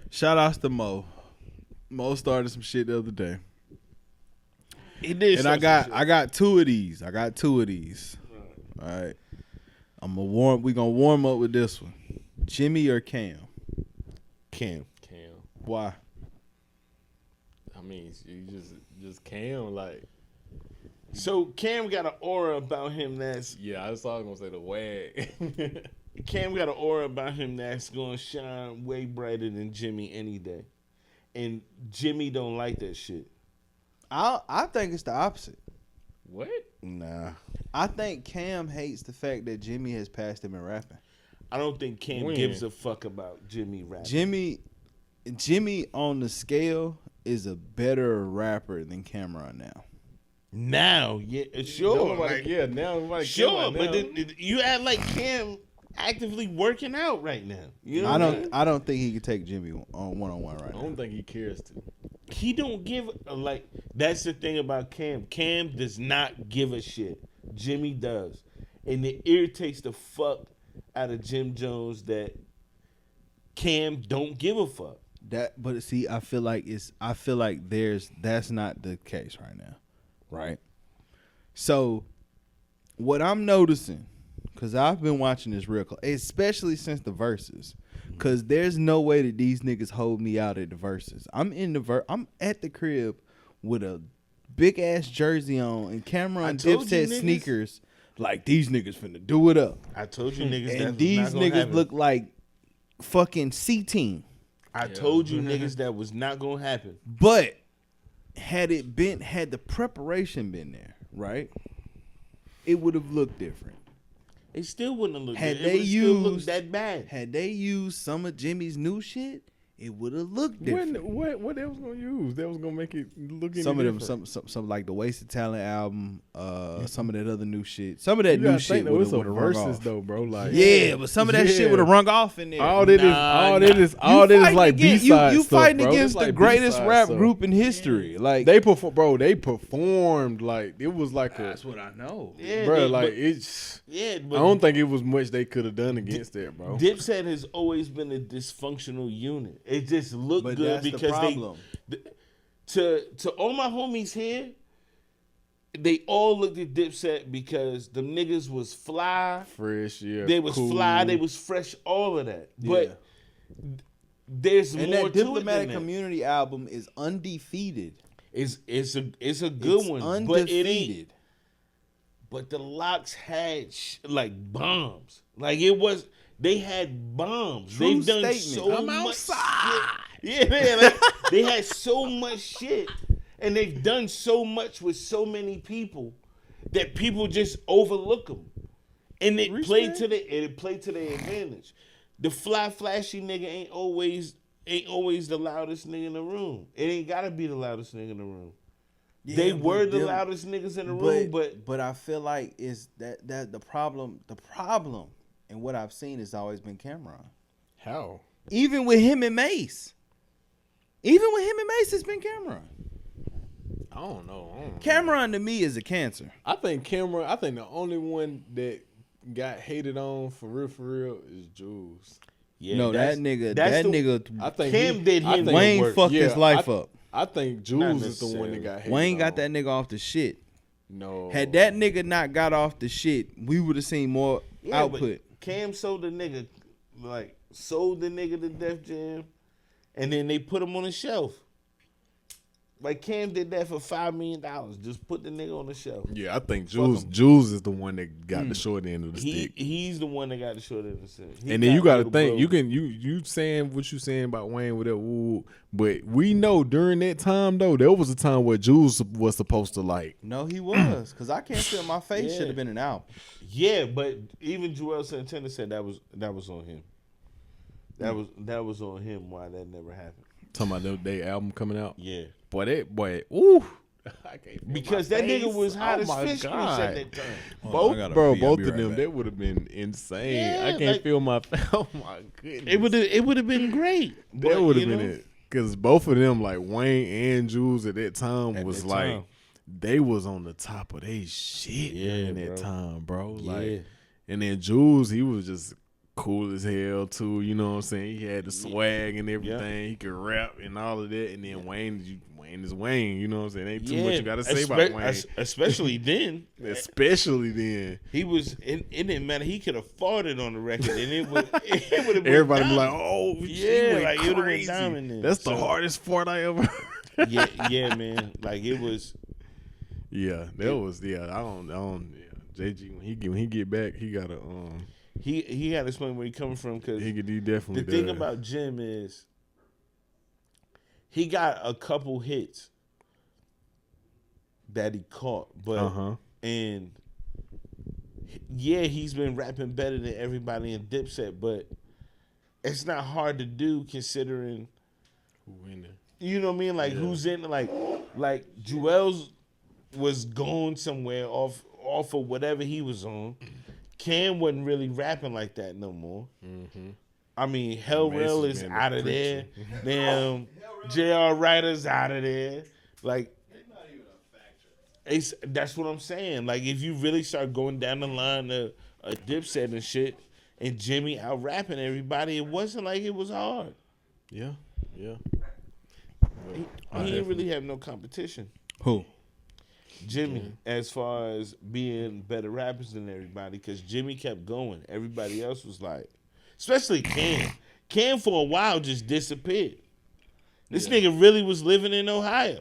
Shout outs to Mo. Mo started some shit the other day. He did. And I got two of these. All right. We gonna warm up with this one. Jimmy or Cam? Cam. Why? I mean, you just Cam, like. So Cam got an aura about him that's. Yeah, I was gonna say the wag. Cam got an aura about him that's gonna shine way brighter than Jimmy any day, and Jimmy don't like that shit. I think it's the opposite. What? Nah, I think Cam hates the fact that Jimmy has passed him in rapping. I don't think Cam gives a fuck about Jimmy rapping. Jimmy on the scale is a better rapper than Cameron now. Now, yeah, sure, now nobody sure, but then you act like Cam actively working out right now. You know I don't think he could take Jimmy on one-on-one right now. I don't think he cares to. He don't give like. That's the thing about Cam. Cam does not give a shit. Jimmy does, and it irritates the fuck out of Jim Jones that Cam don't give a fuck. But see, I feel like that's not the case right now, right? So, what I'm noticing, because I've been watching this real close, especially since the verses, because there's no way that these niggas hold me out at the verses. I'm at the crib with a big ass jersey on and Cameron Dipset sneakers. Like, these niggas finna do it up. I told you niggas, and these niggas look like fucking C-Team. I told you niggas that was not gonna happen. But had the preparation been there, right? It would have looked different. It still wouldn't have looked Had good. they used that bad. Had they used some of Jimmy's new shit, it would have looked different. What they was gonna use? They was gonna make it look some of them, some like the Wasted Talent album, some of that other new shit. Some of that new shit would have rung off. Though, bro. Like, yeah, but some of that shit would have rung off in there. All that is like B-side You stuff, fighting bro. against Like the greatest B-side rap stuff. group in history. Like they performed like it was like that's what I know. Yeah, bro. It's I don't think it was much they could have done against that, bro. Dipset has always been a dysfunctional unit. It just looked good because to all my homies here, they all looked at Dipset because the niggas was fly, fresh, yeah. They was cool. fly, they was fresh, all of that. Yeah. But there's and more that to Diplomatic it than Community album is undefeated. It's a good one, undefeated. but it ain't. But the Locks had like bombs. Like it was, they had bombs. True They've done statement. so much shit. Yeah, man. Like, they had so much shit, and they've done so much with so many people that people just overlook them, and it played to their advantage. The flashy nigga ain't always the loudest nigga in the room. It ain't gotta be the loudest nigga in the room. Yeah, they were the loudest niggas in the room, but I feel like is that the problem and what I've seen has always been Cameron. How? Even with him and Mace. It's been Cameron. I don't know. Cameron to me is a cancer. I think the only one that got hated on for real is Jules. Yeah, no, that nigga. I think Cam did him. Wayne fucked his life up. I think Jules is the one that got hated Wayne on. got that nigga off the shit. No. Had that nigga not got off the shit, we would have seen more output. Cam sold the nigga to Def Jam, and then they put him on the shelf. Like Cam did that for $5 million. Just put the nigga on the shelf. Yeah, I think Jules is the one that got the short end of the stick. He's the one that got the short end of the stick. And then you got to think you saying what you saying about Wayne with that, but we know during that time though there was a time where Jules was supposed to like. No, he was because I Can't Feel My Face should have been an album. Yeah, but even Joel Santana said that was on him. That was on him. Why that never happened. Talking about their album coming out. Yeah. Boy, ooh. Because that nigga was hot as fish grease at that time. Both of them, that would have been insane. Yeah, I can't feel my. Oh my goodness. It would have been great. That would have been it. Because both of them, like Wayne and Jules at that time, was like they was on the top of their shit in that time, bro. Like, and then Jules, he was just cool as hell too. You know what I'm saying? He had the swag and everything. He could rap and all of that. And then Wayne is Wayne. You know what I'm saying? Ain't too much you got to say about Wayne. Especially then. Especially then. He was. It didn't matter. He could have farted on the record, and it would have. Everybody be like, "Oh, yeah, like it would have crazy. been down in there." That's the hardest fart I ever heard. yeah, man. Like it was. Yeah, that was. Yeah, I don't. Yeah, JG when he get back, he gotta He got to explain where he coming from because he definitely. The thing about Jim is he got a couple hits that he caught, but and yeah, he's been rapping better than everybody in Dipset, but it's not hard to do considering who in there. You know what I mean? Like who's in like Jewel's was going somewhere off of whatever he was on. Cam wasn't really rapping like that no more. Mm-hmm. I mean, Hell Rail is out of there. Damn, J.R. Ryder's out of there. Like, that's what I'm saying. Like, if you really start going down the line of Dipset and shit, and Jimmy out rapping everybody, it wasn't like it was hard. Yeah. He didn't really have no competition. Who? Jimmy, as far as being better rappers than everybody, because Jimmy kept going. Everybody else was like, especially Cam. Cam for a while just disappeared. This nigga really was living in Ohio.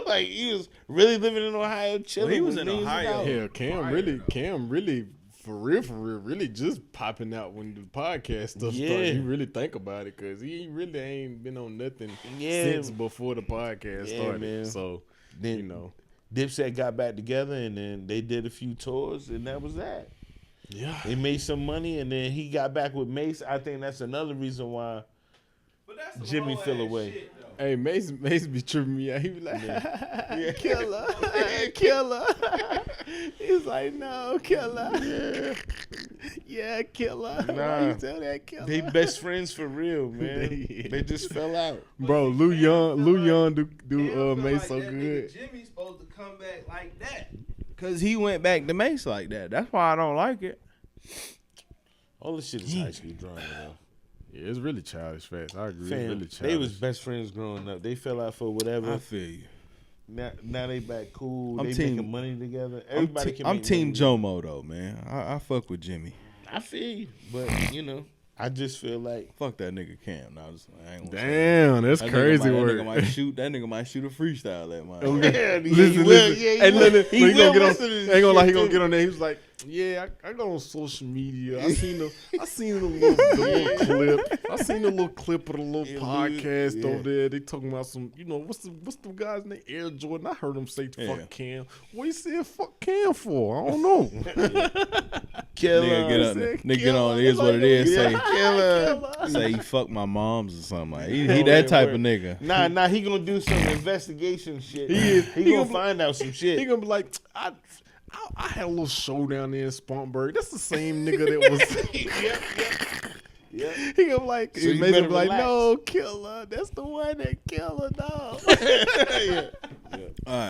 Like he was really living in Ohio, chilling. Well, he was in Ohio. Yeah, Cam really for real, really just popping out when the podcast stuff started. You really think about it, because he really ain't been on nothing since before the podcast started. Man. So then, you know. Dipset got back together, and then they did a few tours, and that was that. Yeah. They made some money, and then he got back with Mace. I think that's another reason why Jimmy fell away. Shit, hey, Mace be tripping me out. He be like, killer. Killer. He's like, no, killer. Yeah, killer. Nah, why you tell that killer? They best friends for real, man. They just fell out. Bro, Lou Young do Mace so good. Jimmy's supposed to come back like that. Because he went back to Mace like that. That's why I don't like it. All this shit is high school drama, though. Yeah, it's really childish facts. I agree. Fam, it's really childish. they was best friends growing up. They fell out for whatever. I feel you. Now they back cool. I'm they making money together. Everybody can. I'm make Team money. Jomo though, man. I fuck with Jimmy. I feel you, but you know, I just feel like fuck that nigga Cam. No, I ain't gonna damn, that's crazy work. That nigga might shoot a freestyle at mine. Yeah, listen. He gonna get on. Ain't gonna lie, he gonna get on there. He was like, yeah, I got on social media. I seen the little clip. I seen the little clip of the little podcast over there. They talking about some, you know, what's the guy's name? Air Jordan. I heard him say fuck Cam. What you said fuck Cam for? I don't know. Killer. Nigga get on. It is what it is. Say killer. Say he fucked my moms or something. Like he that type of nigga. Nah. He gonna do some investigation shit. He gonna find out some shit. He gonna be like, I had a little show down there in Spartanburg. That's the same nigga that was. Yep. He gonna be like, so he made him be like, no, killer. That's the one that killer, no. Yeah. All right.